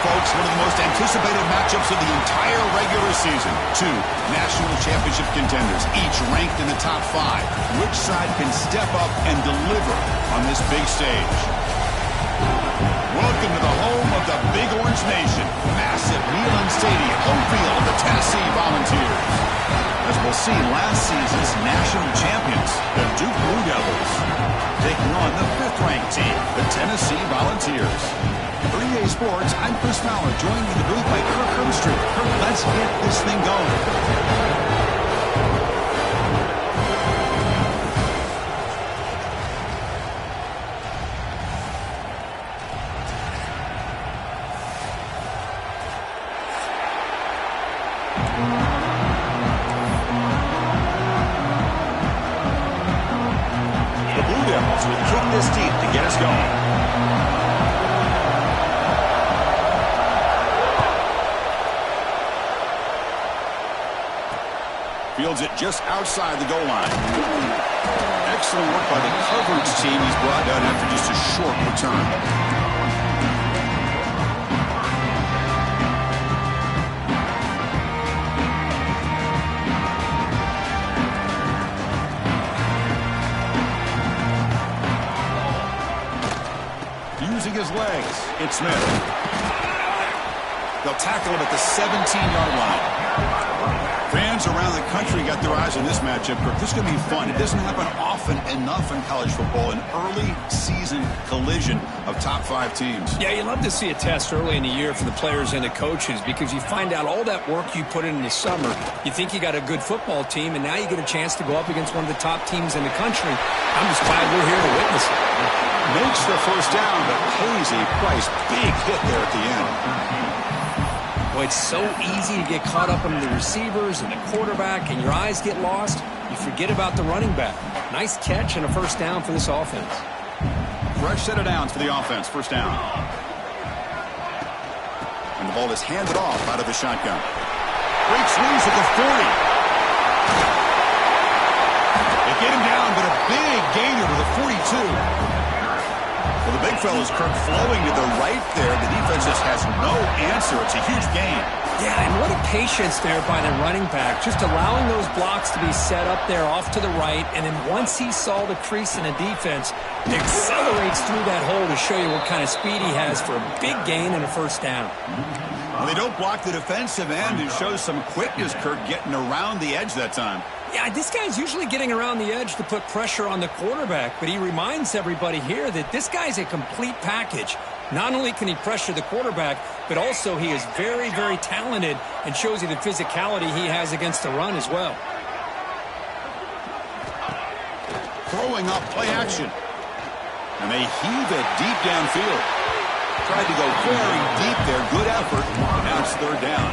folks. One of the most anticipated matchups of the entire regular season. Two national championship contenders, each ranked in the top 5. Which side can step up and deliver on this big stage? Welcome to the home of the Big Orange Nation. Massive Neyland Stadium, home field of the Tennessee Volunteers. As we'll see, last season's national champions, the Duke Blue Devils, taking on the 5th-ranked team, the Tennessee Volunteers. For EA Sports, I'm Chris Fowler, joined in the booth by Kirk Hermstreet. Kirk, let's get this thing going. Fields it just outside the goal line. Excellent work by the coverage team. He's brought down after just a short return. Using his legs, it's Smith. They'll tackle him at the 17-yard line. Fans around the country got their eyes on this matchup. This is going to be fun. It doesn't happen often enough in college football, an early season collision of top 5 teams. Yeah, you love to see a test early in the year for the players and the coaches because you find out all that work you put in the summer. You think you got a good football team, and now you get a chance to go up against one of the top teams in the country. I'm just glad we're here to witness it. Makes the first down, but pays a price. Big hit there at the end. Boy, it's so easy to get caught up in the receivers and the quarterback, and your eyes get lost. You forget about the running back. Nice catch and a first down for this offense. Fresh set of downs for the offense. First down. And the ball is handed off out of the shotgun. Breaks loose at the 40. They get him down, but a big gainer to the 42. Well, the big fella's Kirk flowing to the right there. The defense just has no answer. It's a huge gain. Yeah, and what a patience there by the running back. Just allowing those blocks to be set up there off to the right. And then once he saw the crease in the defense, accelerates through that hole to show you what kind of speed he has for a big gain and a first down. Well, they don't block the defensive end. It shows some quickness, Kirk, getting around the edge that time. Yeah, this guy's usually getting around the edge to put pressure on the quarterback, but he reminds everybody here that this guy's a complete package. Not only can he pressure the quarterback, but also he is very, very talented and shows you the physicality he has against the run as well. Throwing up play action. And they heave it deep downfield. Tried to go very deep there. Good effort. And now it's third down.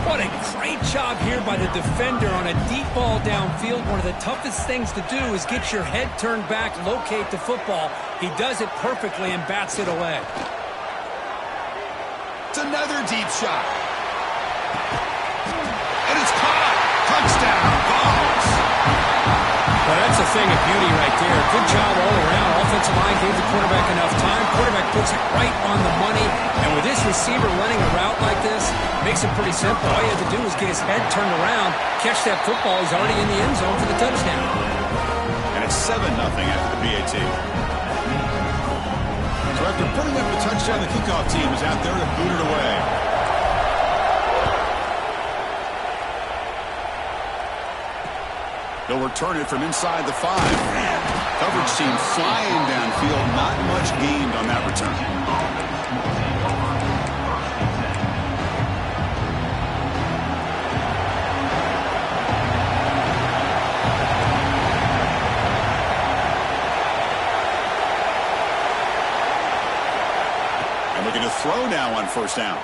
What a great job here by the defender on a deep ball downfield. One of the toughest things to do is get your head turned back, locate the football. He does it perfectly and bats it away. It's another deep shot. And it's caught. Touchdown, Vols. Well, that's a thing of beauty right there. Good job all around. Offensive line gave the quarterback enough time. Quarterback puts it right on the money. And with this receiver running a route like this, makes it pretty simple. All you have to do is get his head turned around, catch that football. He's already in the end zone for the touchdown. And it's 7-0 after the PAT. So after putting up the touchdown, the kickoff team is out there to boot it away. They'll return it from inside the 5. Coverage team flying downfield. Not much gained on that return. And looking to throw now on first down.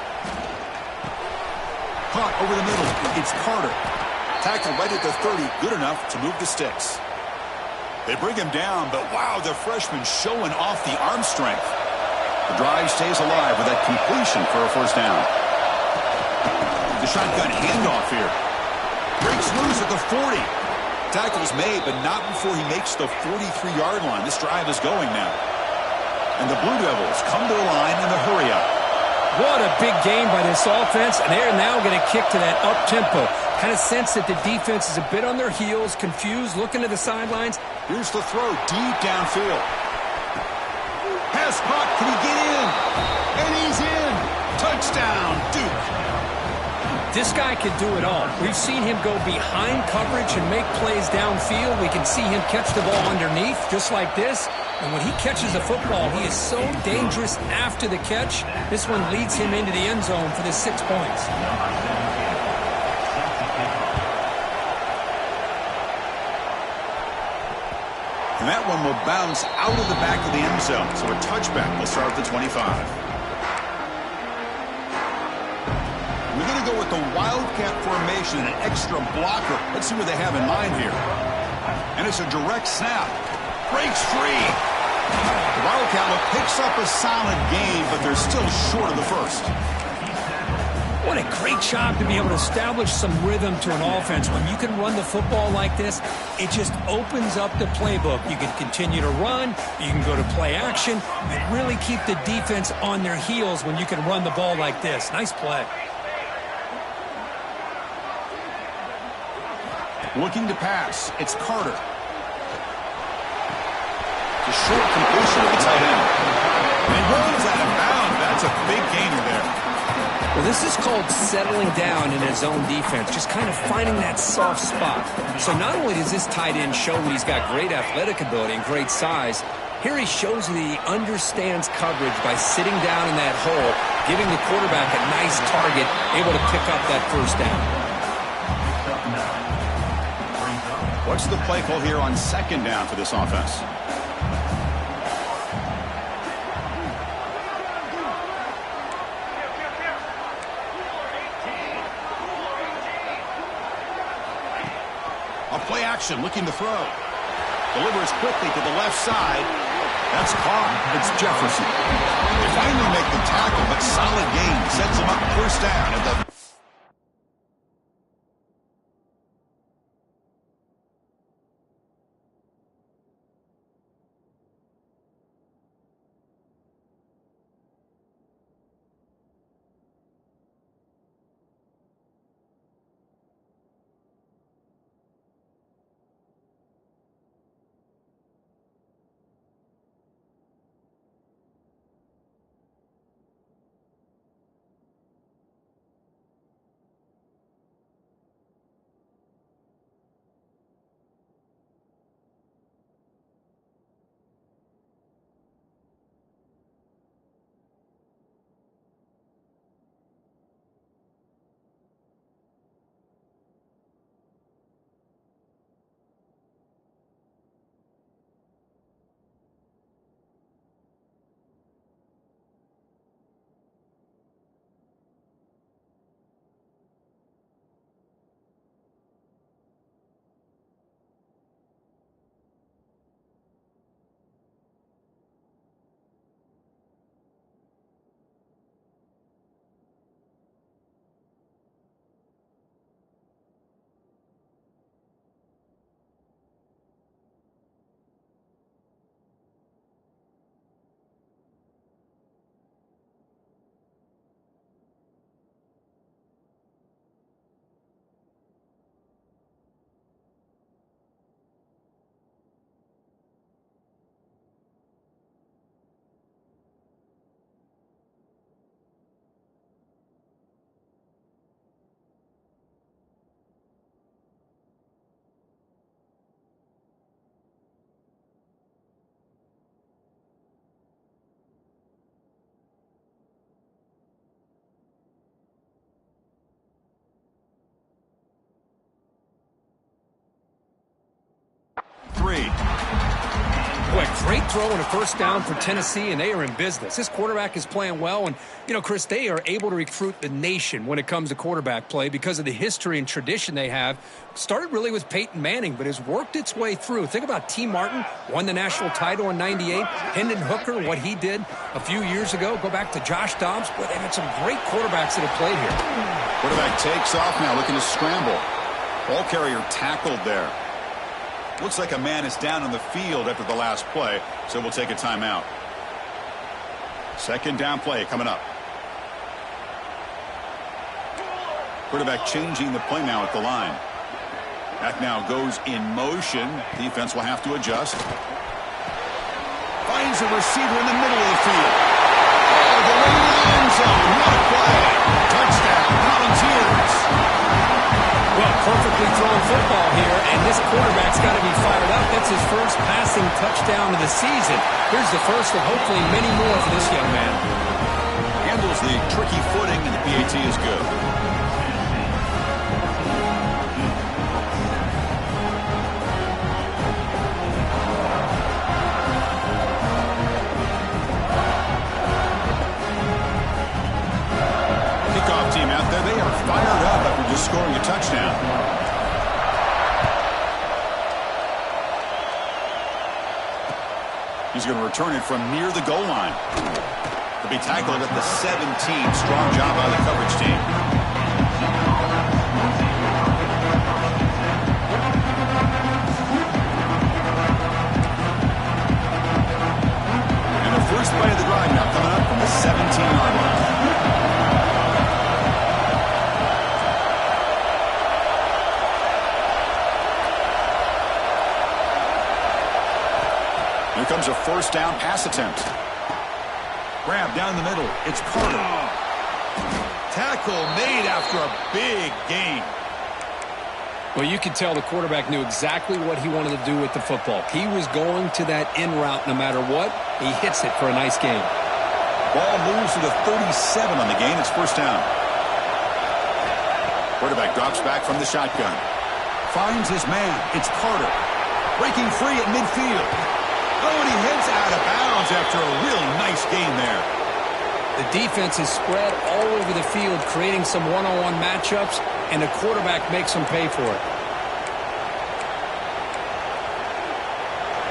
Caught over the middle. It's Carter. Tackled right at the 30, good enough to move the sticks. They bring him down, but wow, the freshman showing off the arm strength. The drive stays alive with that completion for a first down. The shotgun handoff here. Breaks loose at the 40. Tackle's made, but not before he makes the 43-yard line. This drive is going now. And the Blue Devils come to the line in the hurry-up. What a big game by this offense, and they're now going to kick to that up-tempo. Kind of sense that the defense is a bit on their heels, confused, looking to the sidelines. Here's the throw deep downfield. Pass caught. Can he get in? And he's in. Touchdown, Duke. This guy can do it all. We've seen him go behind coverage and make plays downfield. We can see him catch the ball underneath, just like this. And when he catches the football, he is so dangerous after the catch. This one leads him into the end zone for the 6 points. And that one will bounce out of the back of the end zone. So a touchback will start at the 25. We're going to go with the Wildcat formation, an extra blocker. Let's see what they have in mind here. And it's a direct snap. Breaks free. The Wildcat look picks up a solid gain, but they're still short of the first. What a great job to be able to establish some rhythm to an offense. When you can run the football like this, it just opens up the playbook. You can continue to run. You can go to play action. You really keep the defense on their heels when you can run the ball like this. Nice play. Looking to pass. It's Carter. A short completion of the tight end. And he rolls out of bounds. That's a big gainer there. Well, this is called settling down in his own defense, just kind of finding that soft spot. So not only does this tight end show that he's got great athletic ability and great size, here he shows that he understands coverage by sitting down in that hole, giving the quarterback a nice target, able to pick up that first down. What's the play call here on second down for this offense? A play action, looking to throw. Delivers quickly to the left side. That's caught. It's Jefferson. They finally make the tackle, but solid gain sets him up first down at the... Boy, great throw and a first down for Tennessee, and they are in business. This quarterback is playing well, and, you know, Chris, they are able to recruit the nation when it comes to quarterback play because of the history and tradition they have. Started really with Peyton Manning, but has worked its way through. Think about T. Martin, won the national title in '98. Hendon Hooker, what he did a few years ago. Go back to Josh Dobbs. Boy, they've had some great quarterbacks that have played here. Quarterback takes off now, looking to scramble. Ball carrier tackled there. Looks like a man is down on the field after the last play, so we'll take a timeout. Second down play coming up. Quarterback changing the play now at the line. Back now goes in motion. Defense will have to adjust. Finds a receiver in the middle of the field. Oh, the way to the end zone. What a play. Touchdown, Volunteers. Well, perfectly thrown football here, and this quarterback's got to be fired up. That's his first passing touchdown of the season. Here's the first of hopefully many more for this young man. Handles the tricky footing, and the PAT is good. Kickoff team out there, they are fired up after just scoring a touchdown. He's going to return it from near the goal line. He'll be tackled at the 17. Strong job by the coverage team. And the first play of the drive now coming up from the 17-yard line. Here comes a first down pass attempt. Grab down the middle. It's Carter. Tackle made after a big gain. Well, you could tell the quarterback knew exactly what he wanted to do with the football. He was going to that in route no matter what. He hits it for a nice gain. Ball moves to the 37 on the gain. It's first down. Quarterback drops back from the shotgun. Finds his man. It's Carter. Breaking free at midfield. Oh, and he heads out of bounds after a real nice gain there. The defense is spread all over the field, creating some one-on-one matchups, and the quarterback makes them pay for it.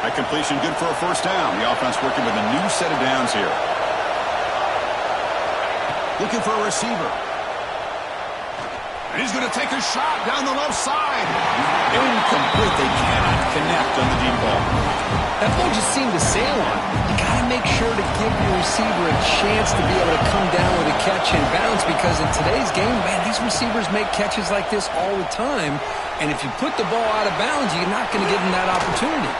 That completion good for a first down. The offense working with a new set of downs here. Looking for a receiver. And he's going to take a shot down the left side. Incomplete. They cannot connect on the deep ball. That ball just seemed to sail on. You got to make sure to give your receiver a chance to be able to come down with a catch and bounce, because in today's game, man, these receivers make catches like this all the time. And if you put the ball out of bounds, you're not going to give them that opportunity.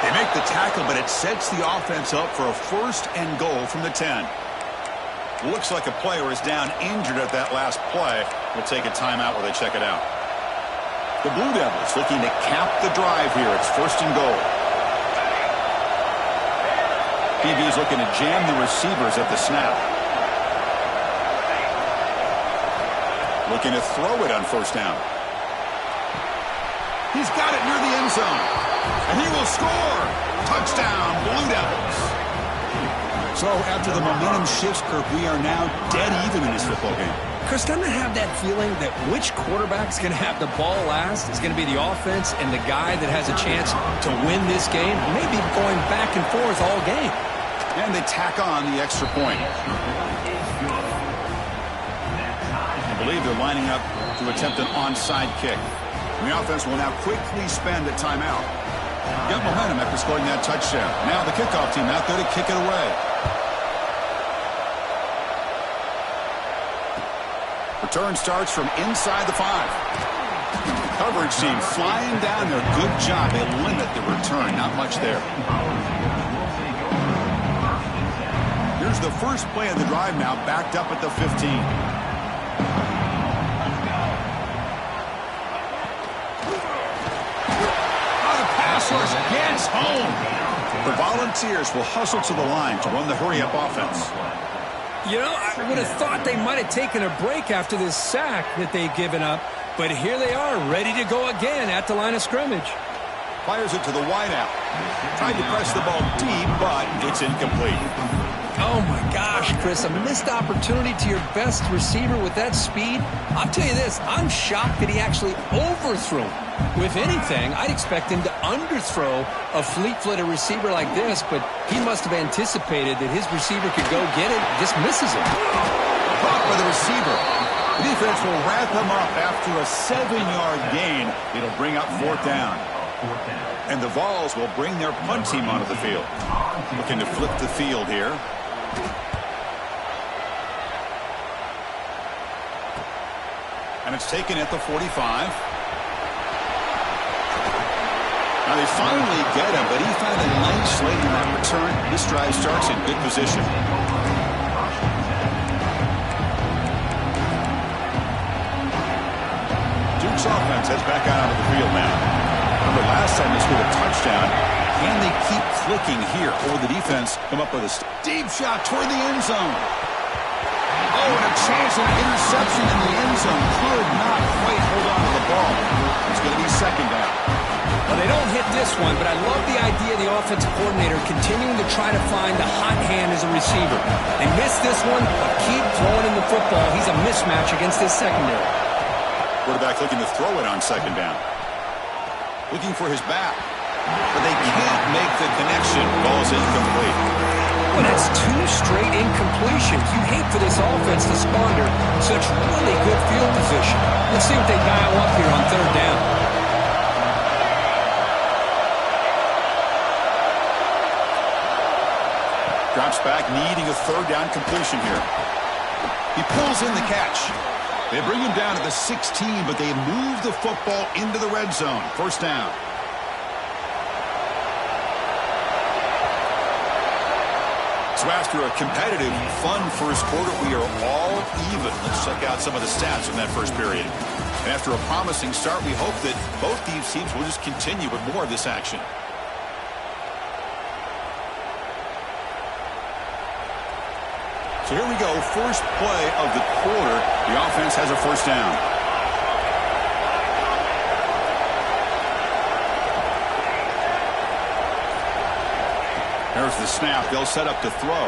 They make the tackle, but it sets the offense up for a first and goal from the 10. Looks like a player is down injured at that last play. We'll take a timeout while they check it out. The Blue Devils looking to cap the drive here. It's first and goal. DB's looking to jam the receivers at the snap. Looking to throw it on first down. He's got it near the end zone. And he will score. Touchdown, Blue Devils. So after the momentum shifts, Kirk, we are now dead even in this football game. Chris, doesn't I have that feeling that which quarterback's going to have the ball last is going to be the offense, and the guy that has a chance to win this game may be going back and forth all game. And they tack on the extra point. I believe they're lining up to attempt an onside kick. The offense will now quickly spend a timeout. Got momentum after scoring that touchdown. Now the kickoff team out there to kick it away. Return starts from inside the 5. Coverage team flying down there. Good job. They limit the return. Not much there. Here's the first play of the drive now, backed up at the 15. Gets home. The Volunteers will hustle to the line to run the hurry-up offense. You know, I would have thought they might have taken a break after this sack that they've given up, but here they are, ready to go again at the line of scrimmage. Fires it to the wideout. Tried to press the ball deep, but it's incomplete. Oh, my gosh, Chris, a missed opportunity to your best receiver with that speed. I'll tell you this, I'm shocked that he actually overthrew him. If anything, I'd expect him to underthrow a fleet-footed receiver like this, but he must have anticipated that his receiver could go get it, just misses it. Caught by the receiver. The defense will wrap him up after a 7-yard gain. It'll bring up fourth down. And the Vols will bring their punt team onto the field. Looking to flip the field here. And it's taken at the 45. Now they finally get him, but he found a nice lane in that return. This drive starts in good position. Duke's offense heads back out onto the field now. Remember last time they scored a touchdown. Can they keep clicking here? Or the defense come up with a deep shot toward the end zone. Oh, and a chance of interception in the end zone. Could not quite hold on to the ball. It's going to be second down. Well, they don't hit this one, but I love the idea of the offensive coordinator continuing to try to find the hot hand as a receiver. They missed this one, but keep throwing in the football. He's a mismatch against his secondary. Quarterback looking to throw it on second down. Looking for his back. But they can't make the connection. Ball's incomplete. Well, that's two straight incompletions. You hate for this offense to squander such really good field position. Let's see what they dial up here on third down. Drops back, needing a third down completion here. He pulls in the catch. They bring him down to the 16, but they move the football into the red zone. First down. So after a competitive, fun first quarter, we are all even. Let's check out some of the stats from that first period. And after a promising start, we hope that both these teams will just continue with more of this action. So here we go, first play of the quarter. The offense has a first down. There's the snap. They'll set up to throw.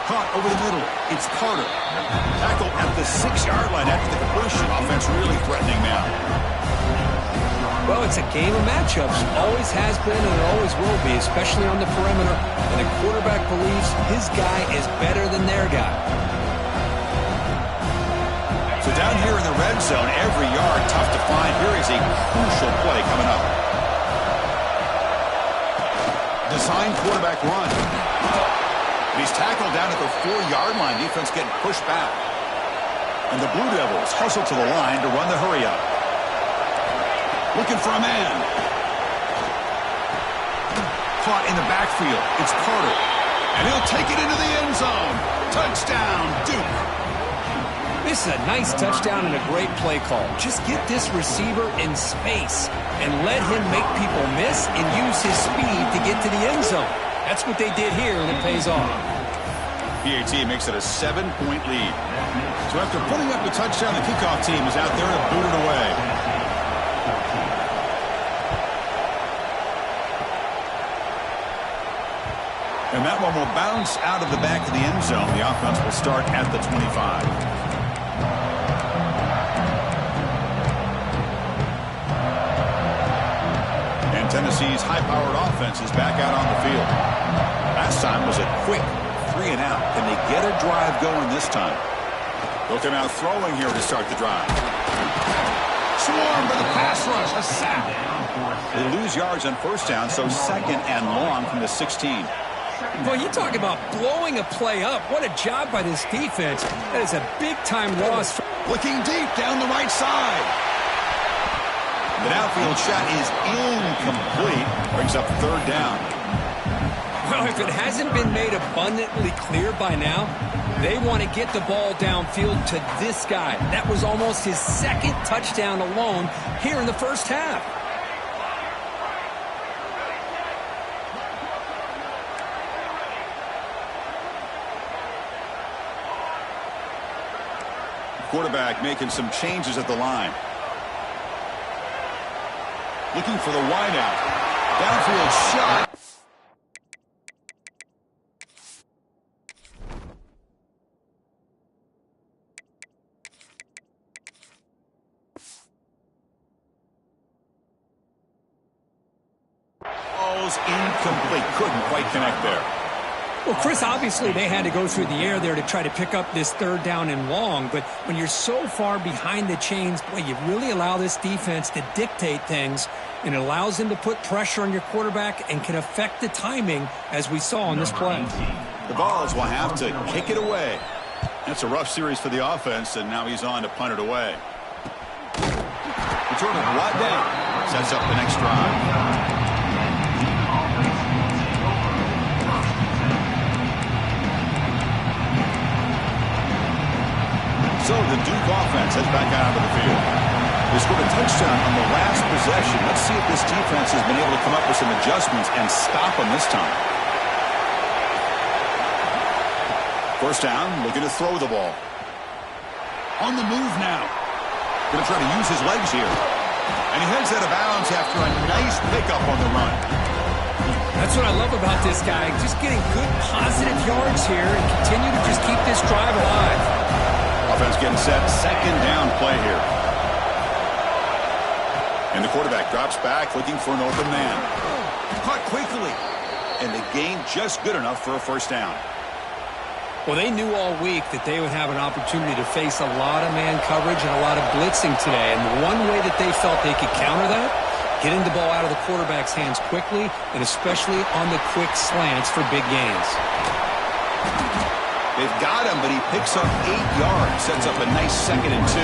Caught over the middle. It's Carter. Tackle at the 6-yard line after the completion. Offense really threatening now. Well, it's a game of matchups. Always has been and it always will be, especially on the perimeter. And a quarterback believes his guy is better than their guy. So down here in the red zone, every yard tough to find. Here is a crucial play coming up. Design quarterback run. He's tackled down at the 4-yard line. Defense getting pushed back. And the Blue Devils hustle to the line to run the hurry up. Looking for a man. Caught in the backfield. It's Carter. And he'll take it into the end zone. Touchdown, Duke. This is a nice touchdown and a great play call. Just get this receiver in space and let him make people miss and use his speed to get to the end zone. That's what they did here, and it pays off. PAT makes it a 7-point lead. So after putting up the touchdown, the kickoff team is out there to boot it away. And that one will bounce out of the back of the end zone. The offense will start at the 25. And Tennessee's high-powered offense is back out on the field. Last time was a quick 3-and-out. Can they get a drive going this time? They'll come out throwing here to start the drive. Swarm for the pass rush. A sack. They lose yards on first down, so second and long from the 16. Well, you talk about blowing a play up. What a job by this defense. That is a big-time loss. Looking deep down the right side. The outfield shot is incomplete. Brings up third down. Well, if it hasn't been made abundantly clear by now, they want to get the ball downfield to this guy. That was almost his second touchdown alone here in the first half. Quarterback making some changes at the line. Looking for the wideout. Downfield shot. Ball's incomplete. Couldn't quite connect there. Well, Chris, obviously they had to go through the air there to try to pick up this third down and long, but when you're so far behind the chains, boy, you really allow this defense to dictate things, and it allows them to put pressure on your quarterback and can affect the timing, as we saw on this play. The Vols will have to kick it away. That's a rough series for the offense, and now he's on to punt it away. Return it right down. Sets up the next drive. So the Duke offense heads back out of the field. They scored a touchdown on the last possession. Let's see if this defense has been able to come up with some adjustments and stop them this time. First down, looking to throw the ball. On the move now. Going to try to use his legs here. And he heads out of bounds after a nice pickup on the run. That's what I love about this guy. Just getting good positive yards here and continue to just keep this drive alive. Offense getting set. Second down play here. And the quarterback drops back looking for an open man. Caught quickly. And the gain just good enough for a first down. Well, they knew all week that they would have an opportunity to face a lot of man coverage and a lot of blitzing today. And one way that they felt they could counter that, getting the ball out of the quarterback's hands quickly, and especially on the quick slants for big gains. They've got him, but he picks up 8 yards, sets up a nice 2nd and 2.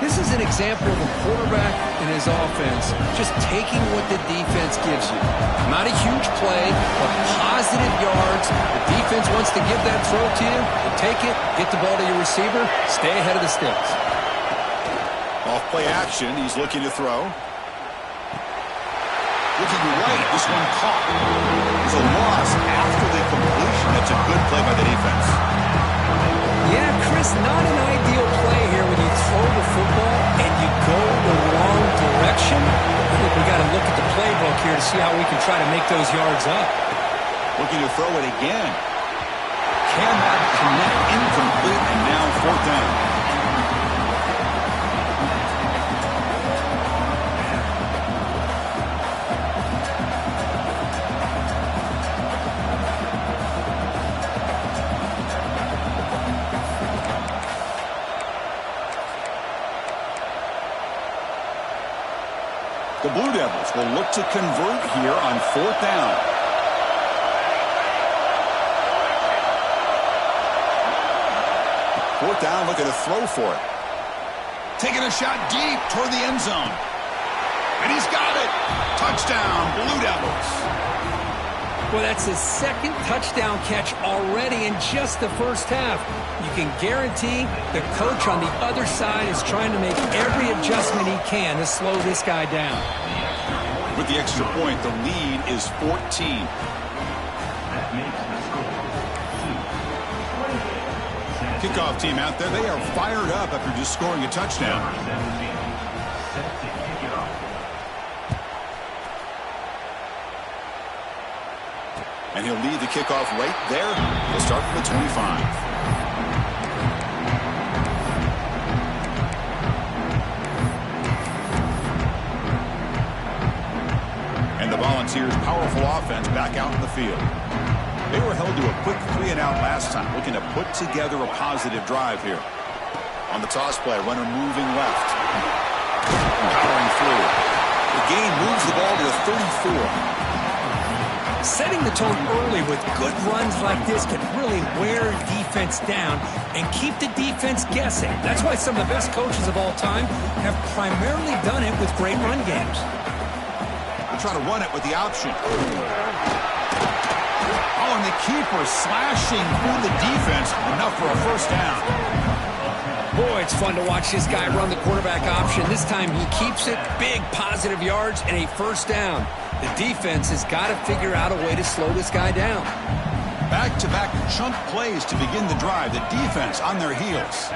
This is an example of a quarterback and his offense just taking what the defense gives you. Not a huge play, but positive yards. The defense wants to give that throw to you. You take it, get the ball to your receiver, stay ahead of the sticks. Off play action, he's looking to throw. Looking right, this one caught. It's a loss after the completion. That's a good play by the defense. Yeah, Chris, not an ideal play here when you throw the football and you go the wrong direction. I think we got to look at the playbook here to see how we can try to make those yards up. Looking to throw it again. Cannot connect, incomplete, and now 4th down. The Blue Devils will look to convert here on 4th down. Fourth down, looking to throw for it. Taking a shot deep toward the end zone. And he's got it. Touchdown, Blue Devils. Well, that's his 2nd touchdown catch already in just the first half. You can guarantee the coach on the other side is trying to make every adjustment he can to slow this guy down. With the extra point, the lead is 14. Kickoff team out there, they are fired up after just scoring a touchdown. And he'll lead the kickoff right there. He'll start from the 25. And the Volunteers' powerful offense back out in the field. They were held to a quick 3-and-out last time, looking to put together a positive drive here. On the toss play, runner moving left. Powering through. The gain moves the ball to the 34. Setting the tone early with good runs like this can really wear defense down and keep the defense guessing. That's why some of the best coaches of all time have primarily done it with great run games. They'll try to run it with the option. Oh, and the keeper slashing through the defense, enough for a first down. Boy, it's fun to watch this guy run the quarterback option. This time he keeps it, big positive yards, and a first down. The defense has got to figure out a way to slow this guy down. Back-to-back chunk plays to begin the drive. The defense on their heels.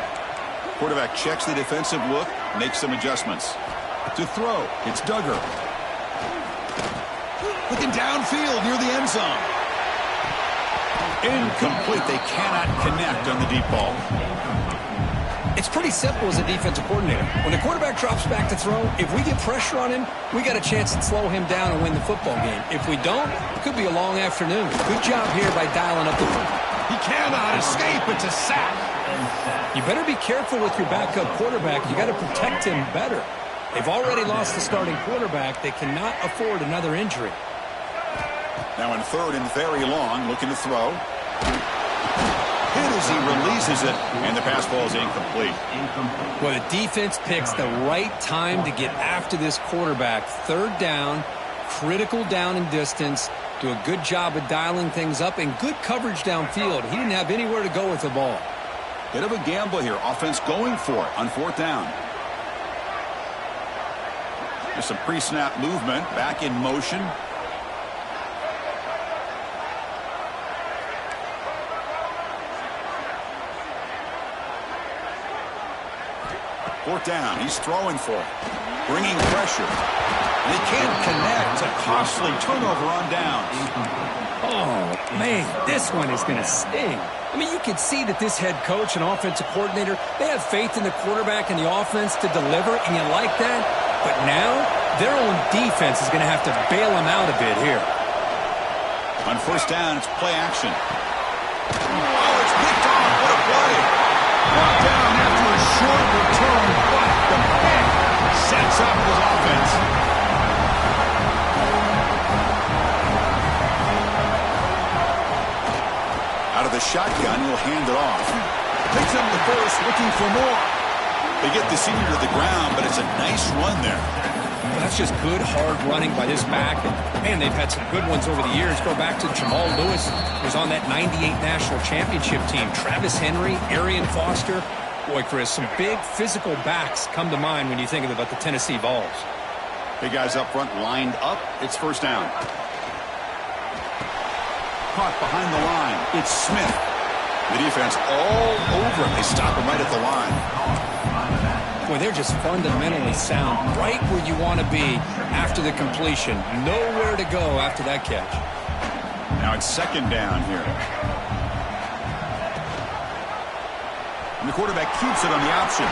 Quarterback checks the defensive look, makes some adjustments. To throw, it's Duggar. Looking downfield near the end zone. Incomplete. They cannot connect on the deep ball. It's pretty simple as a defensive coordinator. When the quarterback drops back to throw, if we get pressure on him, we got a chance to slow him down and win the football game. If we don't, it could be a long afternoon. Good job here by dialing up the football. He cannot escape. It's a sack. You better be careful with your backup quarterback. You got to protect him better. They've already lost the starting quarterback. They cannot afford another injury. Now in 3rd and very long, looking to throw. hit as he releases it, and the pass ball is incomplete. Well, the defense picks the right time to get after this quarterback. Third down, critical down and distance. Do a good job of dialing things up and good coverage downfield. He didn't have anywhere to go with the ball. Bit of a gamble here. Offense going for it on fourth down. There's some pre-snap movement. Back in motion. Fourth down. He's throwing for it. Bringing pressure. And he can't connect. A costly turnover on downs. Oh, man, this one is going to sting. I mean, you can see that this head coach and offensive coordinator, they have faith in the quarterback and the offense to deliver, and you like that. But now, their own defense is going to have to bail them out a bit here. On first down, it's play action. Oh, it's picked off. What a play. Brought down after a short return, but the pick sets up his offense. Out of the shotgun, he'll hand it off. Takes up the first, looking for more. They get the senior to the ground, but it's a nice run there. Well, that's just good, hard running by this back. And, man, they've had some good ones over the years. Go back to Jamal Lewis, who was on that 98 National Championship team. Travis Henry, Arian Foster. Boy, Chris, some big physical backs come to mind when you think about the Tennessee Vols. Big guys up front lined up. It's first down. Caught behind the line. It's Smith. The defense all over him. They stop him right at the line. Boy, they're just fundamentally sound. Right where you want to be after the completion. Nowhere to go after that catch. Now it's second down here. And the quarterback keeps it on the option.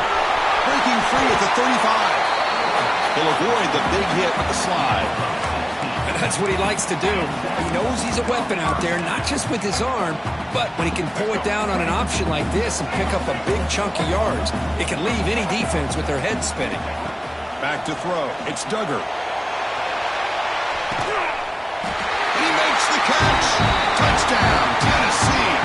Breaking free at the 35. He'll avoid the big hit with the slide. That's what he likes to do. He knows he's a weapon out there, not just with his arm, but when he can pull it down on an option like this and pick up a big chunk of yards, it can leave any defense with their head spinning. Back to throw. It's Duggar. He makes the catch. Touchdown, Tennessee.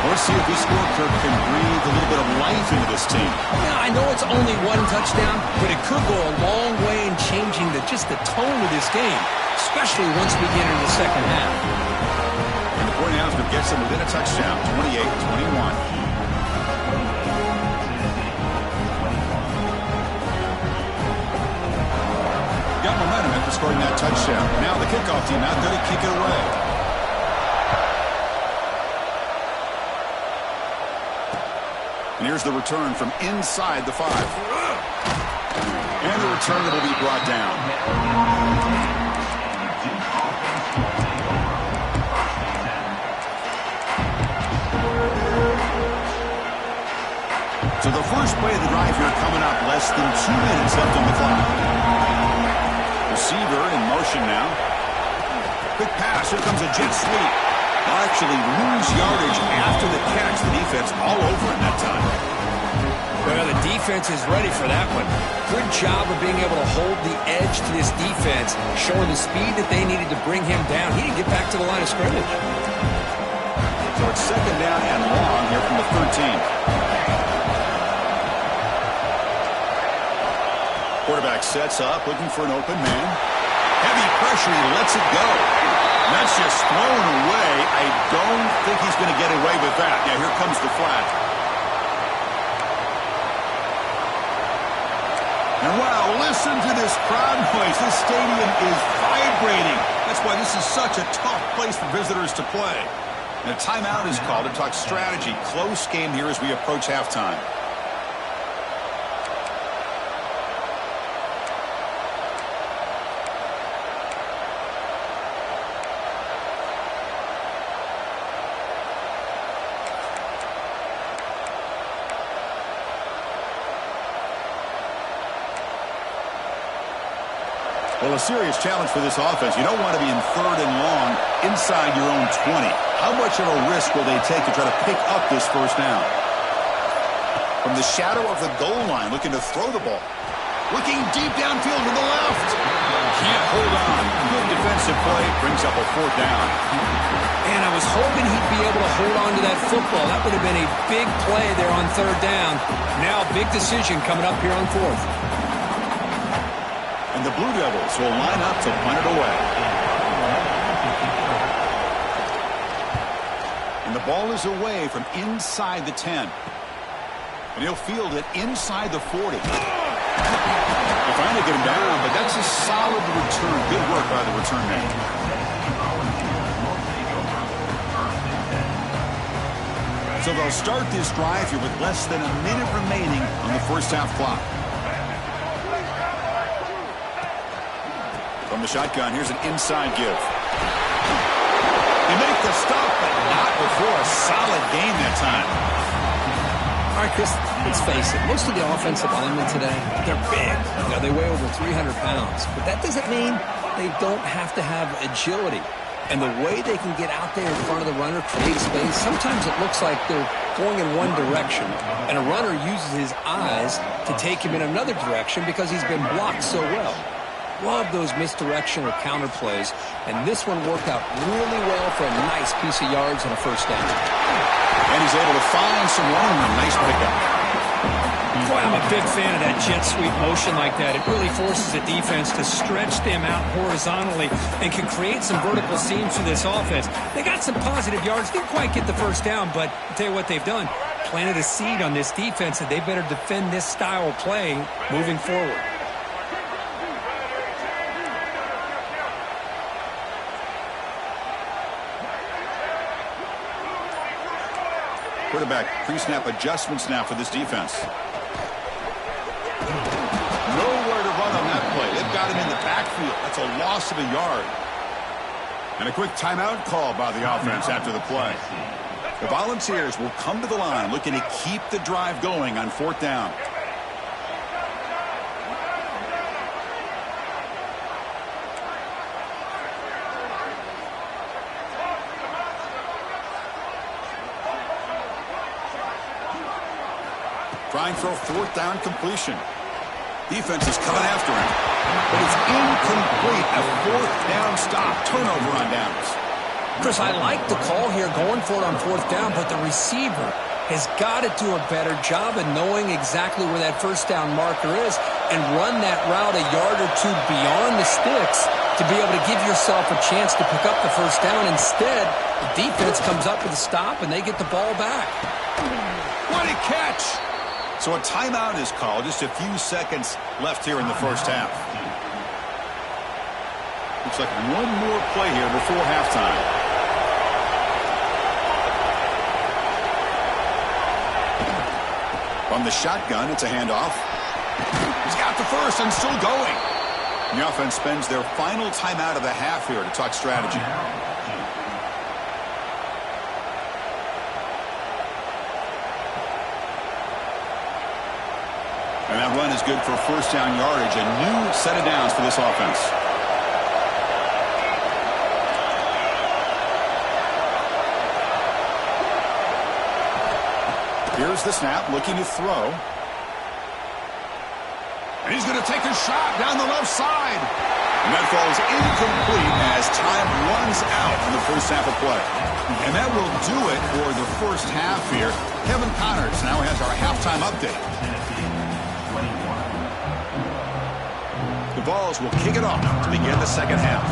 Let's see if this scorecard can breathe a little bit of life into this team. Yeah, I know it's only one touchdown, but it could go a long way in changing just the tone of this game, especially once we get into the second half. And the point after gets them within a touchdown, 28-21. Got momentum after scoring that touchdown. Now the kickoff team out there to kick it away. And here's the return from inside the 5. And the return will be brought down. So the first play of the drive here coming up. Less than 2 minutes left on the clock. Receiver in motion now. Quick pass. Here comes a jet sweep. They'll actually lose yardage after the catch. The defense all over him that time. Well, the defense is ready for that one. Good job of being able to hold the edge to this defense, showing the speed that they needed to bring him down. He didn't get back to the line of scrimmage. So it's second down and long here from the 13. Quarterback sets up, looking for an open man. Heavy pressure, he lets it go. That's just thrown away. I don't think he's going to get away with that. Yeah, here comes the flag. And wow, listen to this crowd noise. This stadium is vibrating. That's why this is such a tough place for visitors to play. And a timeout is called to talk strategy. Close game here as we approach halftime. Well, a serious challenge for this offense. You don't want to be in third and long inside your own 20. How much of a risk will they take to try to pick up this first down? From the shadow of the goal line, looking to throw the ball. Looking deep downfield to the left. Can't hold on. Good defensive play. Brings up a fourth down. And I was hoping he'd be able to hold on to that football. That would have been a big play there on third down. Now, big decision coming up here on fourth. And the Blue Devils will line up to punt it away. And the ball is away from inside the 10. And he'll field it inside the 40. They finally get him down, but that's a solid return. Good work by the return man. So they'll start this drive here with less than a minute remaining on the first half clock. From the shotgun, here's an inside give. They make the stop, but not before a solid gain that time. All right, Chris, let's face it. Most of the offensive linemen today, they're big. You know, they weigh over 300 pounds. But that doesn't mean they don't have to have agility. And the way they can get out there in front of the runner, create space, sometimes it looks like they're going in one direction, and a runner uses his eyes to take him in another direction because he's been blocked so well. Love those misdirection or counter plays, and this one worked out really well for a nice piece of yards and a first down. And he's able to find some running room. Nice pickup. Boy, I'm a big fan of that jet sweep motion like that. It really forces a defense to stretch them out horizontally and can create some vertical seams for this offense. They got some positive yards. Didn't quite get the first down, but I'll tell you what they've done. Planted a seed on this defense, and they better defend this style of play moving forward. Quarterback pre-snap adjustments now for this defense. Nowhere to run on that play. They've got him in the backfield. That's a loss of a yard. And a quick timeout call by the offense after the play. The Volunteers will come to the line looking to keep the drive going on fourth down. Trying for a fourth down completion. Defense is coming after him. But it's incomplete. A fourth down stop. Turnover on downs. Chris, I like the call here going for it on fourth down, but the receiver has got to do a better job of knowing exactly where that first down marker is and run that route a yard or two beyond the sticks to be able to give yourself a chance to pick up the first down. Instead, the defense comes up with a stop and they get the ball back. What a catch! So a timeout is called. Just a few seconds left here in the first half. Looks like one more play here before halftime. From the shotgun, it's a handoff. He's got the first and still going. And the offense spends their final timeout of the half here to talk strategy. And that run is good for first down yardage. A new set of downs for this offense. Here's the snap, looking to throw. And he's going to take a shot down the left side. And that falls incomplete as time runs out in the first half of play. And that will do it for the first half here. Kevin Connors now has our halftime update. The Vols will kick it off to begin the second half.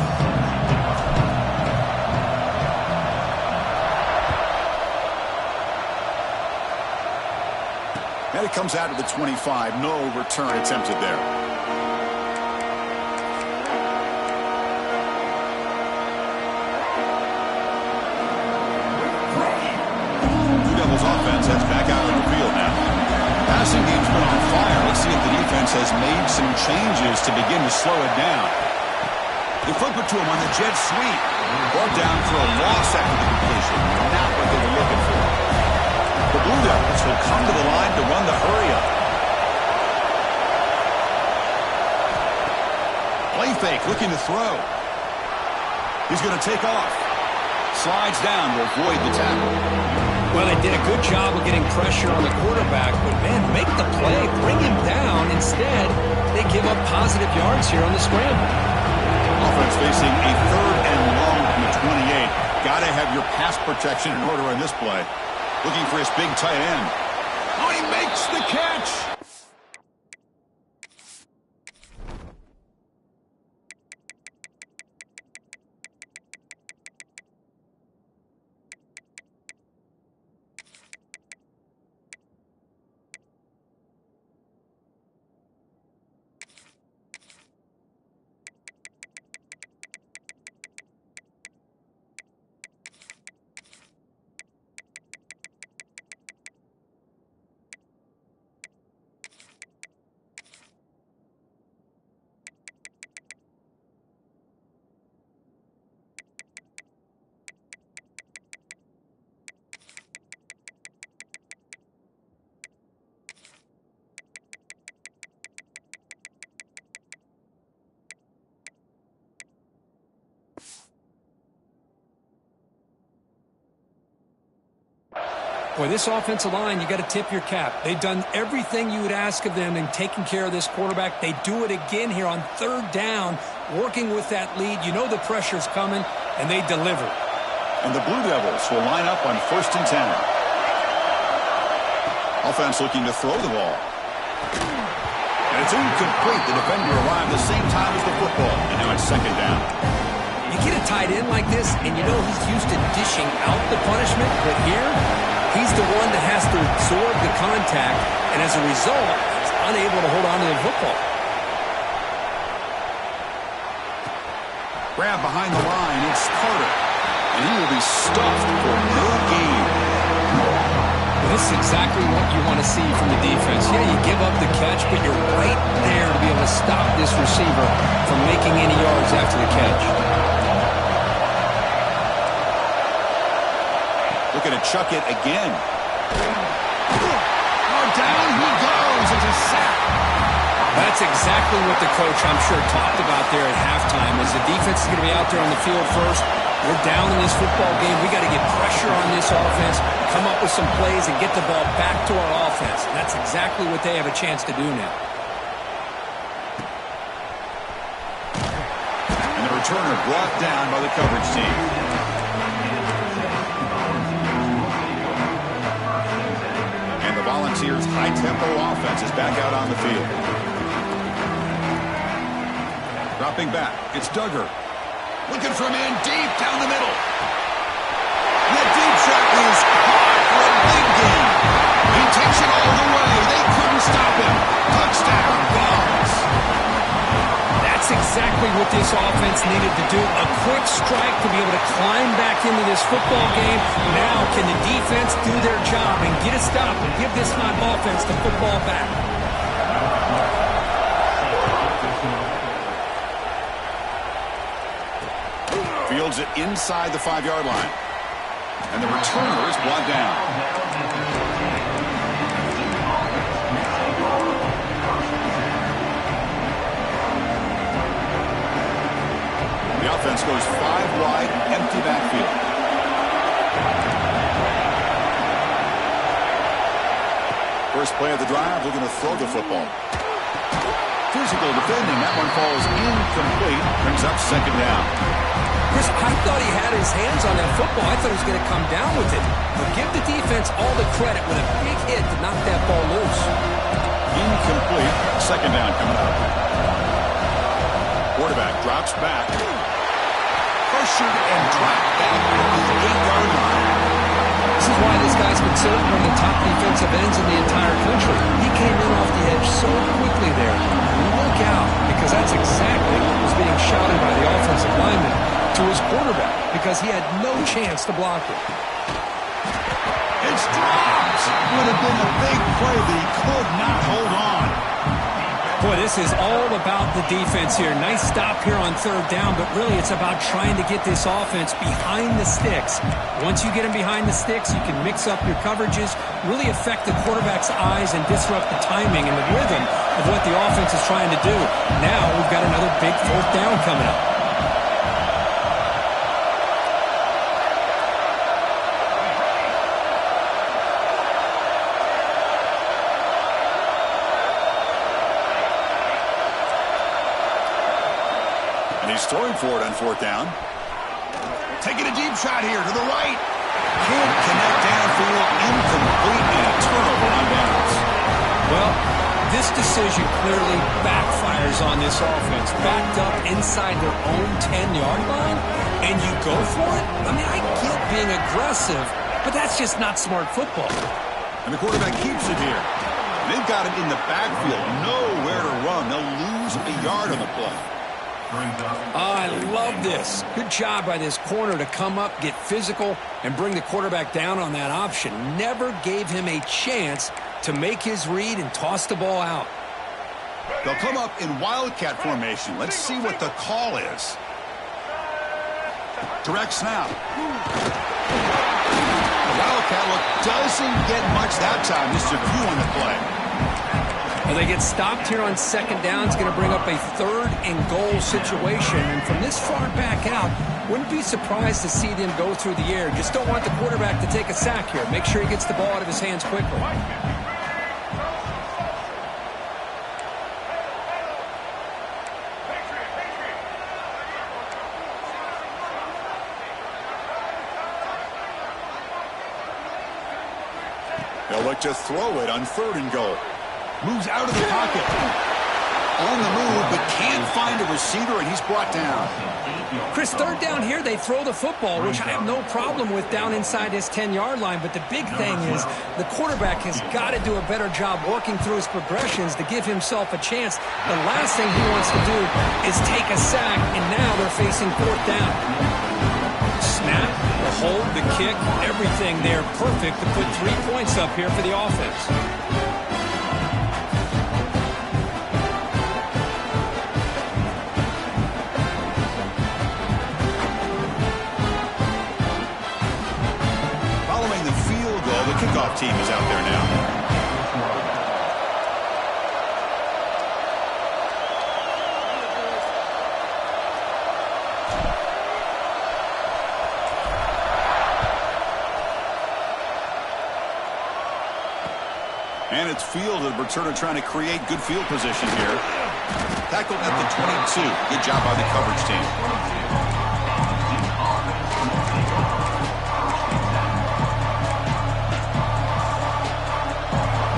And it comes out to the 25. No return attempted there. Blue Devils offense heads back out on the field now. Passing game's been on fire. Let's see if the defense has made some changes to begin to slow it down. They flip it to him on the jet sweep. Brought down for a loss after the completion. Not what they were looking for. The Blue Devils will come to the line to run the hurry-up. Play fake, looking to throw. He's going to take off. Slides down to avoid the tackle. Well, they did a good job of getting pressure on the quarterback, but, man, make the play, bring him down. Instead, they give up positive yards here on the scramble. Offense facing a third and long from the 28. Got to have your pass protection in order on this play. Looking for his big tight end. Oh, he makes the catch. Boy, this offensive line, you got to tip your cap. They've done everything you would ask of them in taking care of this quarterback. They do it again here on third down, working with that lead. You know the pressure's coming, and they deliver. And the Blue Devils will line up on 1st and 10. Offense looking to throw the ball. And it's incomplete. The defender arrived the same time as the football. And now it's 2nd down. You get a tight end like this, and you know he's used to dishing out the punishment, but here, he's the one that has to absorb the contact, and as a result, he's unable to hold on to the football. Grab behind the line. It's Carter. And he will be stuffed for no gain. This is exactly what you want to see from the defense. Yeah, you give up the catch, but you're right there to be able to stop this receiver from making any yards after the catch. Looking to chuck it again. Oh, down he goes. It's a sack. That's exactly what the coach, I'm sure, talked about there at halftime, is the defense is going to be out there on the field first. We're down in this football game. We got to get pressure on this offense, come up with some plays, and get the ball back to our offense. And that's exactly what they have a chance to do now. And the returner brought down by the coverage team. And the Volunteers' high-tempo offense is back out on the field. Dropping back, it's Duggar. Looking for a man deep down the middle. The deep shot is caught for a big gain. He takes it all the way. They couldn't stop him. Touchdown, Vols. That's exactly what this offense needed to do. A quick strike to be able to climb back into this football game. Now can the defense do their job and get a stop and give this hot offense the football back? Fields it inside the 5-yard line. And the returner is brought down. The offense goes 5 wide, empty backfield. First play of the drive, looking to throw the football. Physical defending, that one falls incomplete, brings up 2nd down. Chris, I thought he had his hands on that football. I thought he was going to come down with it. But give the defense all the credit with a big hit to knock that ball loose. Incomplete. 2nd down coming up. Quarterback drops back. Pressured and dropped back at the 8-yard line. This is why this guy's considered one of the top defensive ends in the entire country. He came in off the edge so quickly there. Look out, because that's exactly what was being shouted by the offensive lineman to his quarterback, because he had no chance to block it. It's dropped. Would have been a big play, but he could not hold on. Boy, this is all about the defense here. Nice stop here on 3rd down, but really it's about trying to get this offense behind the sticks. Once you get them behind the sticks, you can mix up your coverages, really affect the quarterback's eyes and disrupt the timing and the rhythm of what the offense is trying to do. Now we've got another big 4th down coming up. He's throwing for it on 4th down. Taking a deep shot here to the right. Can't connect downfield. Incomplete and a turnover on downs. Well, this decision clearly backfires on this offense. Backed up inside their own 10-yard line, and you go for it? I mean, I get being aggressive, but that's just not smart football. And the quarterback keeps it here. They've got him in the backfield. Nowhere to run. They'll lose a yard on the play. Oh, I love this. Good job by this corner to come up, get physical, and bring the quarterback down on that option. Never gave him a chance to make his read and toss the ball out. They'll come up in wildcat formation. Let's see what the call is. Direct snap. The wildcat look doesn't get much that time. Just a few on the play. Well, they get stopped here on second down. It's going to bring up a 3rd and goal situation. And from this far back out, wouldn't be surprised to see them go through the air. Just don't want the quarterback to take a sack here. Make sure he gets the ball out of his hands quickly. They'll look to throw it on 3rd and goal. Moves out of the pocket. On the move, but can't find a receiver, and he's brought down. Chris, 3rd down here, they throw the football, which I have no problem with down inside his 10-yard line. But the big thing is the quarterback has got to do a better job working through his progressions to give himself a chance. The last thing he wants to do is take a sack, and now they're facing 4th down. Snap, the hold, the kick, everything there perfect to put 3 points up here for the offense. Following the field goal, the kickoff team is out there now. And it's fielded. Returner trying to create good field position here. Tackled at the 22. Good job by the coverage team.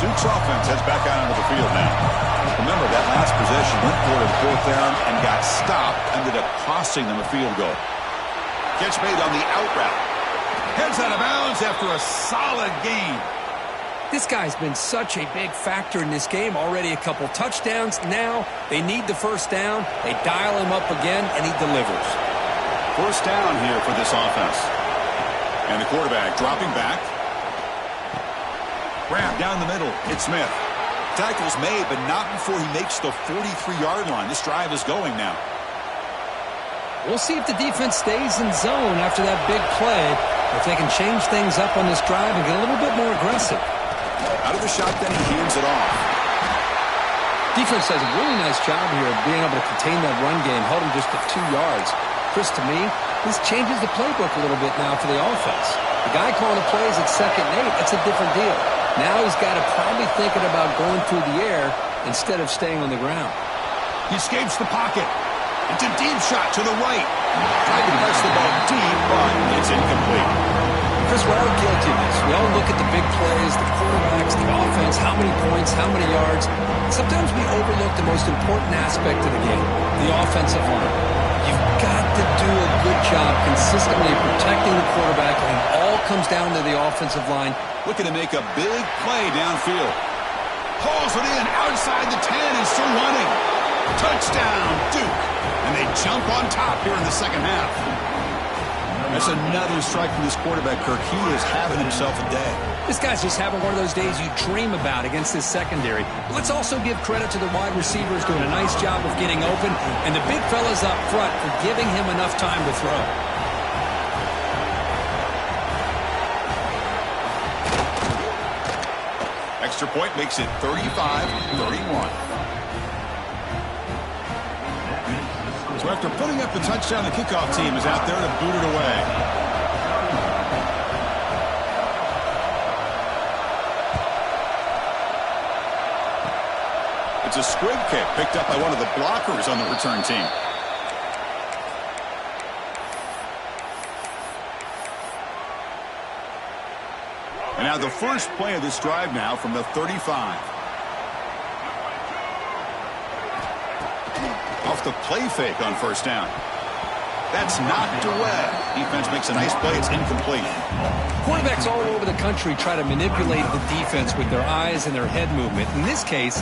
Duke's offense heads back out onto the field now. Remember, that last possession went for it 4th down and got stopped. Ended up costing them a field goal. Catch made on the out route. Heads out of bounds after a solid game. This guy's been such a big factor in this game. Already a couple touchdowns. Now they need the 1st down. They dial him up again, and he delivers. 1st down here for this offense. And the quarterback dropping back. Grab down the middle. It's Smith. Tackle's made, but not before he makes the 43-yard line. This drive is going now. We'll see if the defense stays in zone after that big play. If they can change things up on this drive and get a little bit more aggressive. Out of the shotgun, he hands it off. Defense does a really nice job here of being able to contain that run game, held him just to 2 yards. Chris, to me, this changes the playbook a little bit now for the offense. The guy calling the plays at 2nd and 8, that's a different deal. Now he's got to probably thinking about going through the air instead of staying on the ground. He escapes the pocket. It's a deep shot to the right. Tried to press the ball deep, but it's incomplete. Chris, we're all guilty of this. We all look at the big plays, the quarterbacks, the offense, how many points, how many yards. Sometimes we overlook the most important aspect of the game, the offensive line. You've got to do a good job consistently protecting the quarterback, and it all comes down to the offensive line. Looking to make a big play downfield. Pulls it in outside the 10 and still running. Touchdown, Duke. And they jump on top here in the 2nd half. That's another strike from this quarterback, Kirk. He is having himself a day. This guy's just having one of those days you dream about against this secondary. Let's also give credit to the wide receivers doing a nice job of getting open, and the big fellas up front for giving him enough time to throw. Extra point makes it 35-31. So after putting up the touchdown, the kickoff team is out there to boot it away. It's a squib kick picked up by one of the blockers on the return team. And now the first play of this drive now from the 35. Off the play fake on first down. That's knocked away. Defense makes a nice play. It's incomplete. Quarterbacks all over the country try to manipulate the defense with their eyes and their head movement. In this case,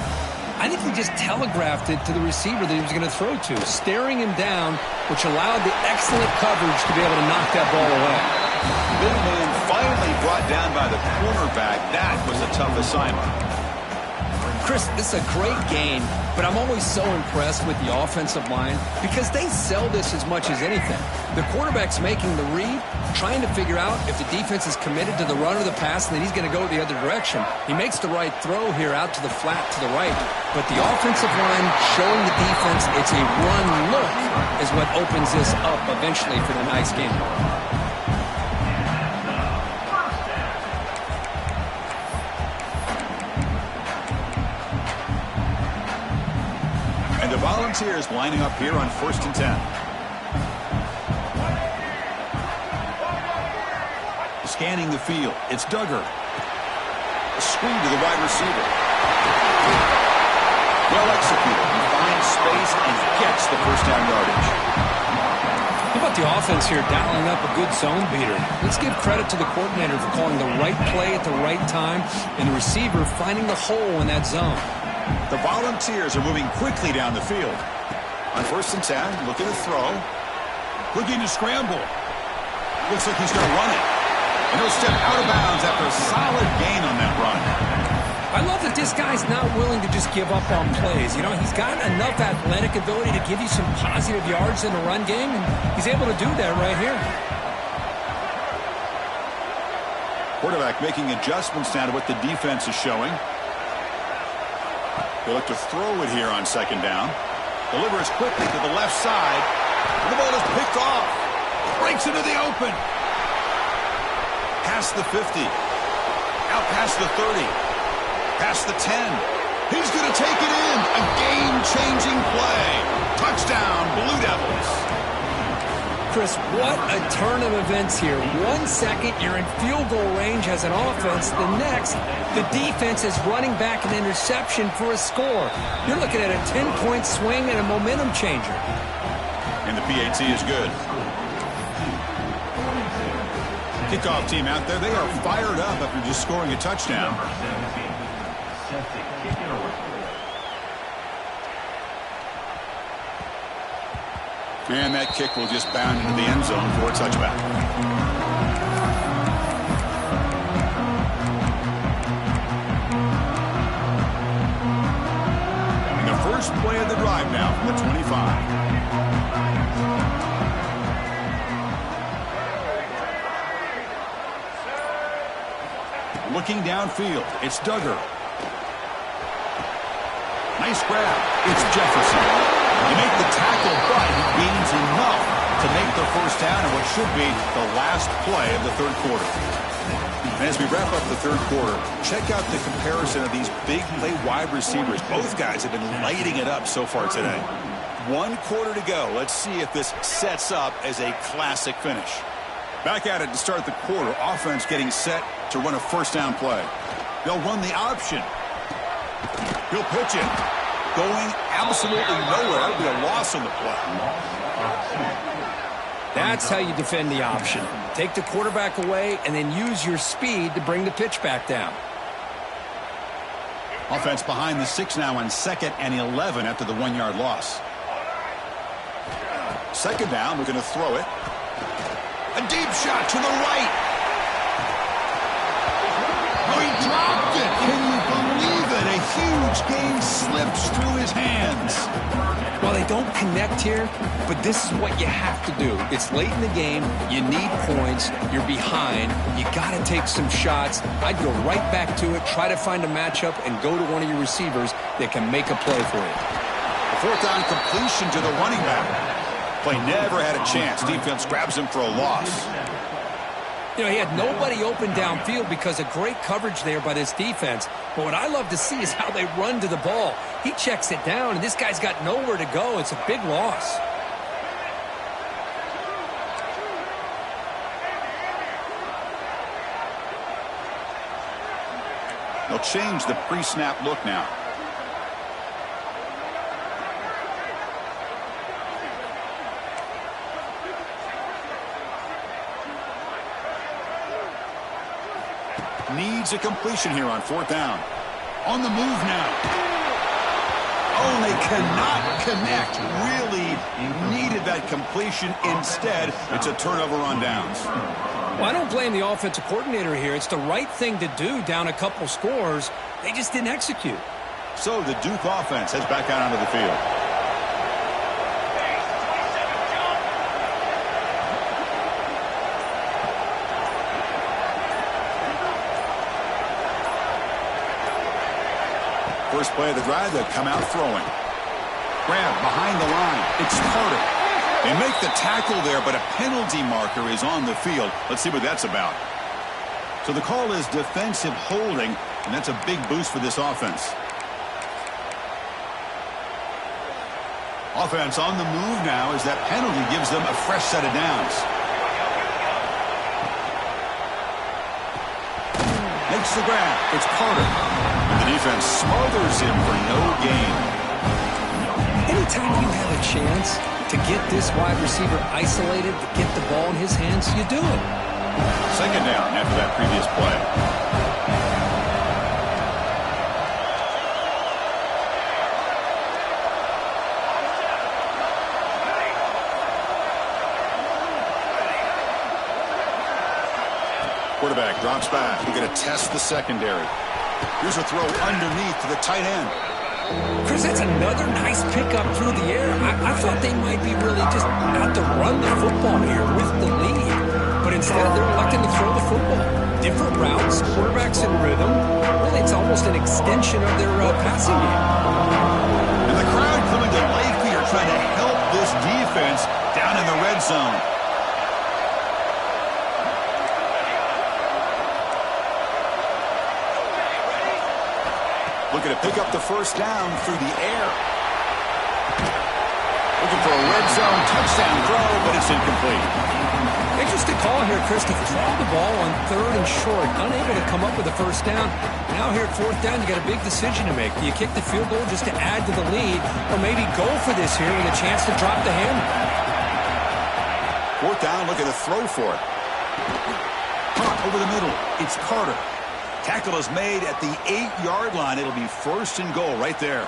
I think he just telegraphed it to the receiver that he was going to throw to, staring him down, which allowed the excellent coverage to be able to knock that ball away. Big man finally brought down by the cornerback. That was a tough assignment. Chris, this is a great game, but I'm always so impressed with the offensive line because they sell this as much as anything. The quarterback's making the read, trying to figure out if the defense is committed to the run or the pass, and then he's going to go the other direction. He makes the right throw here out to the flat to the right, but the offensive line showing the defense it's a run look is what opens this up eventually for the nice game. The Volunteers lining up here on 1st and 10. Scanning the field. It's Duggar. A screen to the wide receiver. Well executed. He finds space and gets the first down yardage. How about the offense here dialing up a good zone beater? Let's give credit to the coordinator for calling the right play at the right time and the receiver finding the hole in that zone. The Volunteers are moving quickly down the field. On 1st and 10, looking to throw. Looking to scramble. Looks like he's going to run it. And he'll step out of bounds after a solid gain on that run. I love that this guy's not willing to just give up on plays. You know, he's got enough athletic ability to give you some positive yards in the run game, and he's able to do that right here. Quarterback making adjustments now to what the defense is showing. They'll look to throw it here on 2nd down. Delivers quickly to the left side. And the ball is picked off. Breaks into the open. Past the 50. Out past the 30. Past the 10. He's going to take it in. A game-changing play. Touchdown, Blue Devils. Chris, what a turn of events here. 1 second, you're in field goal range as an offense. The next, the defense is running back an interception for a score. You're looking at a 10-point swing and a momentum changer. And the PAT is good. Kickoff team out there, they are fired up after just scoring a touchdown. And that kick will just bound into the end zone for a touchback. And the first play of the drive now from the 25. Looking downfield, it's Duggar. Nice grab. It's Jefferson. He made the tackle, but he gains enough to make the first down in what should be the last play of the 3rd quarter. And as we wrap up the 3rd quarter, check out the comparison of these big play wide receivers. Both guys have been lighting it up so far today. 1 quarter to go. Let's see if this sets up as a classic finish. Back at it to start the quarter. Offense getting set to run a first down play. They'll run the option. He'll pitch it. Going absolutely nowhere. It'll be a loss on the play. That's how you defend the option. Take the quarterback away and then use your speed to bring the pitch back down. Offense behind the 6 now on 2nd and 11 after the 1-yard loss. 2nd down, we're going to throw it. A deep shot to the right. Oh, he dropped it. Can you believe it? A huge game slips through his hands. Well, they don't connect here, but this is what you have to do. It's late in the game. You need points. You're behind. You got to take some shots. I'd go right back to it, try to find a matchup, and go to one of your receivers that can make a play for you. A 4th down completion to the running back. Play never had a chance. Defense grabs him for a loss. You know, he had nobody open downfield because of great coverage there by this defense. But what I love to see is how they run to the ball. He checks it down, and this guy's got nowhere to go. It's a big loss. They'll change the pre-snap look now. Needs a completion here on 4th down. On the move now. Oh, and they cannot connect. Really needed that completion. Instead, it's a turnover on downs. Well, I don't blame the offensive coordinator here. It's the right thing to do down a couple scores. They just didn't execute. So the Duke offense heads back out onto the field. First play of the drive, they'll come out throwing. Grab behind the line. It's Carter. They make the tackle there, but a penalty marker is on the field. Let's see what that's about. So the call is defensive holding, and that's a big boost for this offense. Offense on the move now as that penalty gives them a fresh set of downs. Makes the grab. It's Carter. And the defense smothers him for no gain. Anytime you have a chance to get this wide receiver isolated, to get the ball in his hands, you do it. Second down after that previous play. Quarterback drops back. You're going to test the secondary. Here's a throw underneath to the tight end. Chris, that's another nice pickup through the air. I thought they might be really just out to run the football here with the lead. But instead, they're electing to throw the football. Different routes, quarterbacks in rhythm. Really, it's almost an extension of their passing game. And the crowd coming to life here trying to help this defense down in the red zone. Looking to pick up the first down through the air. Looking for a red zone touchdown throw, but it's incomplete. Interesting call here, Chris, to throw the ball on 3rd and short. Unable to come up with a first down. Now here at 4th down, you got a big decision to make. Do you kick the field goal just to add to the lead, or maybe go for this here with a chance to drop the hammer? 4th down, looking to throw for it. Caught over the middle. It's Carter. Tackle is made at the 8-yard line. It'll be 1st and goal right there.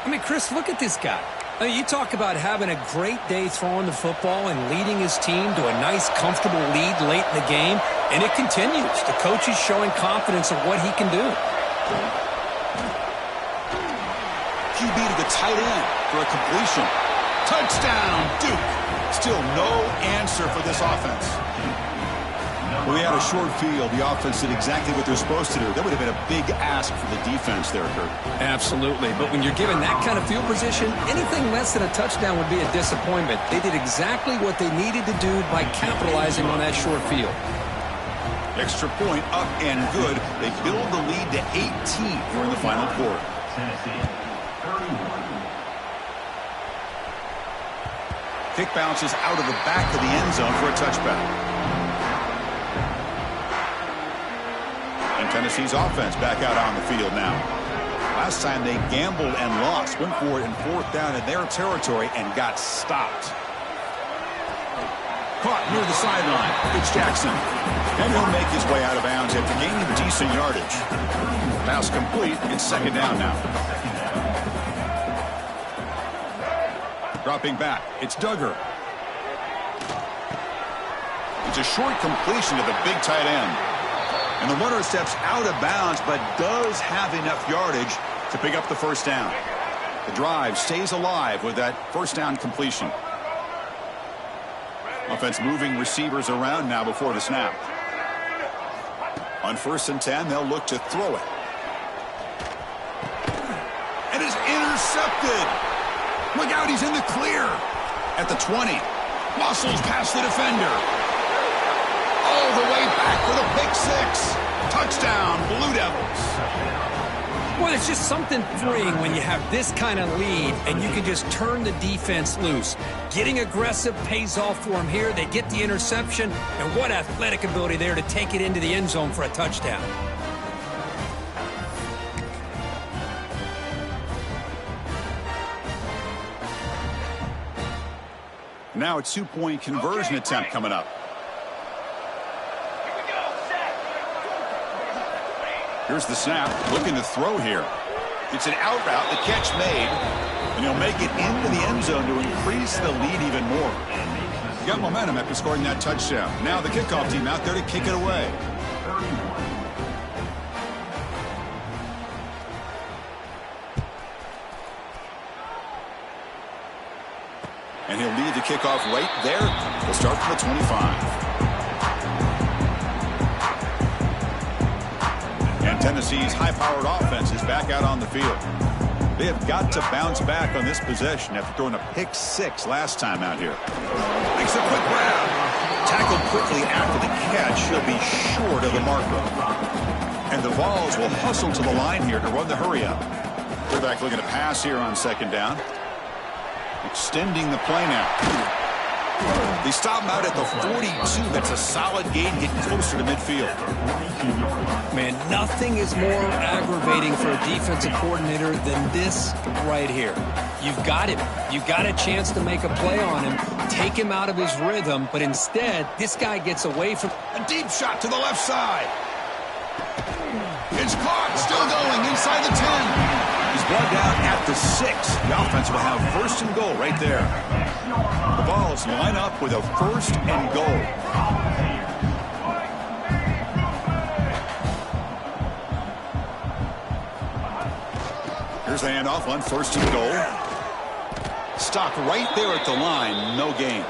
I mean, Chris, look at this guy. I mean, you talk about having a great day throwing the football and leading his team to a nice, comfortable lead late in the game, and it continues. The coach is showing confidence of what he can do. QB to the tight end for a completion. Touchdown, Duke. Still no answer for this offense. Well, they had a short field. The offense did exactly what they're supposed to do. That would have been a big ask for the defense there, Kurt. Absolutely. But when you're given that kind of field position, anything less than a touchdown would be a disappointment. They did exactly what they needed to do by capitalizing on that short field. Extra point up and good. They build the lead to 18 here in the final quarter. Kick bounces out of the back of the end zone for a touchback. And Tennessee's offense back out on the field now. Last time they gambled and lost. Went for it in 4th down in their territory and got stopped. Caught near the sideline. It's Jackson. And he'll make his way out of bounds after gaining decent yardage. Pass complete. It's 2nd down now. Dropping back. It's Duggar. It's a short completion to the big tight end. And the runner steps out of bounds, but does have enough yardage to pick up the first down. The drive stays alive with that first down completion. Offense moving receivers around now before the snap. On 1st and 10, they'll look to throw it. And it's intercepted. Look out, he's in the clear. At the 20. Muscles past the defender. All the way back for the pick 6. Touchdown, Blue Devils. Well, it's just something freeing when you have this kind of lead and you can just turn the defense loose. Getting aggressive pays off for them here. They get the interception, and what athletic ability there to take it into the end zone for a touchdown. Now a two-point conversion attempt coming up. Here's the snap, looking to throw here. It's an out route, the catch made, and he'll make it into the end zone to increase the lead even more. He got momentum after scoring that touchdown. Now the kickoff team out there to kick it away. And he'll lead the kickoff right there. We'll start from the 25. And Tennessee's high-powered offense is back out on the field. They have got to bounce back on this possession after throwing a pick six last time out here. Makes a quick grab. Tackled quickly after the catch. He'll be short of the marker. And the Vols will hustle to the line here to run the hurry-up. Quarterback looking to pass here on second down. Extending the play now. They stop him out at the 42. That's a solid gain, getting closer to midfield. Man, nothing is more aggravating for a defensive coordinator than this right here. You've got him. You've got a chance to make a play on him, take him out of his rhythm, but instead, this guy gets away from... A deep shot to the left side. It's caught, still going inside the 10. He's brought down at the 6. The offense will have first and goal right there. The Vols line up with a first and goal. Here's the handoff on first and goal. Stopped right there at the line, no gain.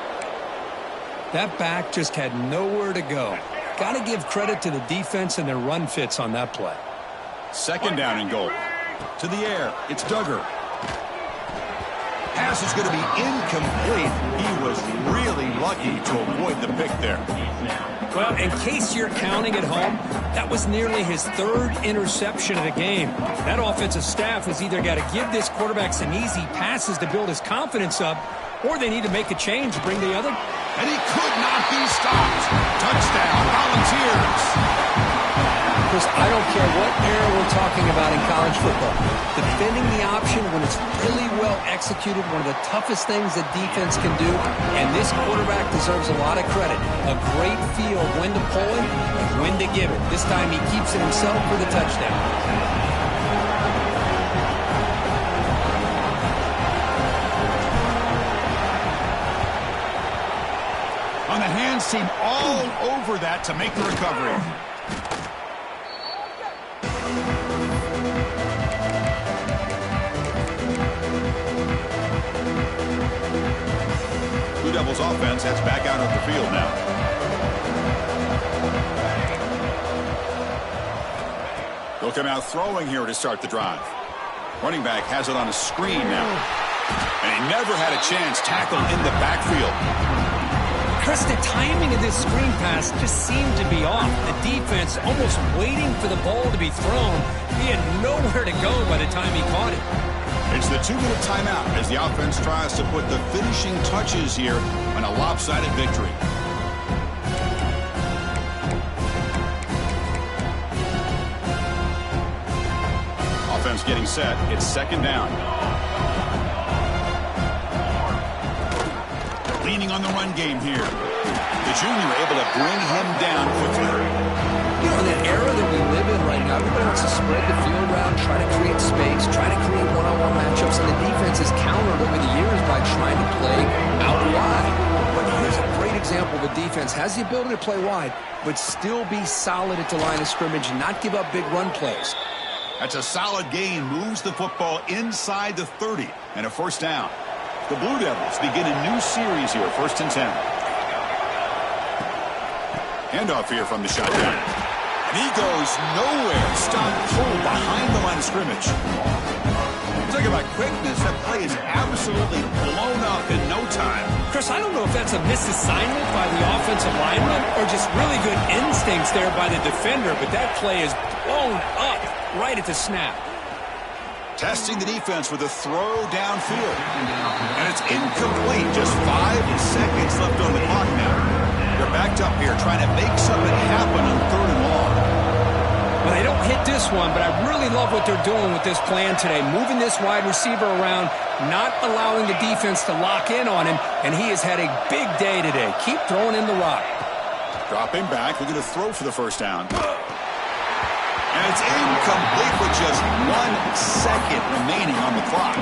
That back just had nowhere to go. Got to give credit to the defense and their run fits on that play. Second down and goal. To the air, it's Duggar. Pass is going to be incomplete. He was really lucky to avoid the pick there. Well, in case you're counting at home, that was nearly his third interception of the game. That offensive staff has either got to give this quarterback some easy passes to build his confidence up, or they need to make a change to bring the other. And he could not be stopped. Touchdown, Volunteers. Chris, I don't care what era we're talking about in college football. Defending the option when it's really well executed, one of the toughest things that defense can do, and this quarterback deserves a lot of credit. A great feel of when to pull it and when to give it. This time he keeps it himself for the touchdown. On the hands team all over that to make the recovery. Blue Devils offense heads back out of the field now. They'll come out throwing here to start the drive. Running back has it on a screen now. And he never had a chance tackled in the backfield. Chris, the timing of this screen pass just seemed to be off. The defense almost waiting for the ball to be thrown. He had nowhere to go by the time he caught it. It's the 2-minute timeout as the offense tries to put the finishing touches here on a lopsided victory. Offense getting set. It's second down. Leaning on the run game here. The junior able to bring him down quickly. You know, in that era that we live in right now, everybody wants to spread the field around, try to create space, try to create one-on-one matchups, and the defense has countered over the years by trying to play out wide. But here's a great example of a defense has the ability to play wide, but still be solid at the line of scrimmage and not give up big run plays. That's a solid gain. Moves the football inside the 30 and a first down. The Blue Devils begin a new series here, first and 10. Handoff here from the shotgun. And he goes nowhere. Stopped cold behind the line of scrimmage. Talk about quickness. That play is absolutely blown up in no time. Chris, I don't know if that's a misassignment by the offensive lineman or just really good instincts there by the defender, but that play is blown up right at the snap. Testing the defense with a throw downfield. And it's incomplete. Just 5 seconds left on the clock now. They're backed up here trying to make something happen on third and long. When they don't hit this one, but I really love what they're doing with this plan today. Moving this wide receiver around, not allowing the defense to lock in on him, and he has had a big day today. Keep throwing him the rock. Dropping back, looking to throw for the first down. And it's incomplete with just 1 second remaining on the clock.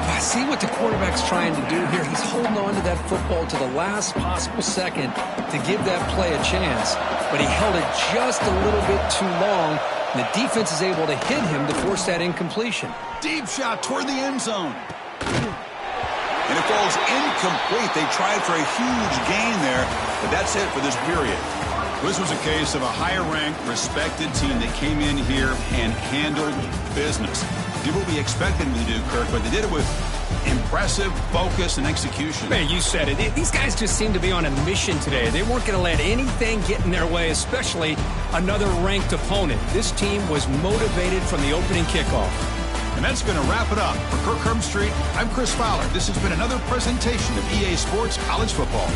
I see what the quarterback's trying to do here. He's holding on to that football to the last possible second to give that play a chance. But he held it just a little bit too long. And the defense is able to hit him to force that incompletion. Deep shot toward the end zone. And it falls incomplete. They tried for a huge gain there, but that's it for this period. This was a case of a higher-ranked, respected team that came in here and handled business. Did what we expected them to do, Kirk, but they did it with impressive focus and execution. Man, you said it. These guys just seem to be on a mission today. They weren't going to let anything get in their way, especially another ranked opponent. This team was motivated from the opening kickoff. And that's going to wrap it up. For Kirk Herbstreit, I'm Chris Fowler. This has been another presentation of EA Sports College Football.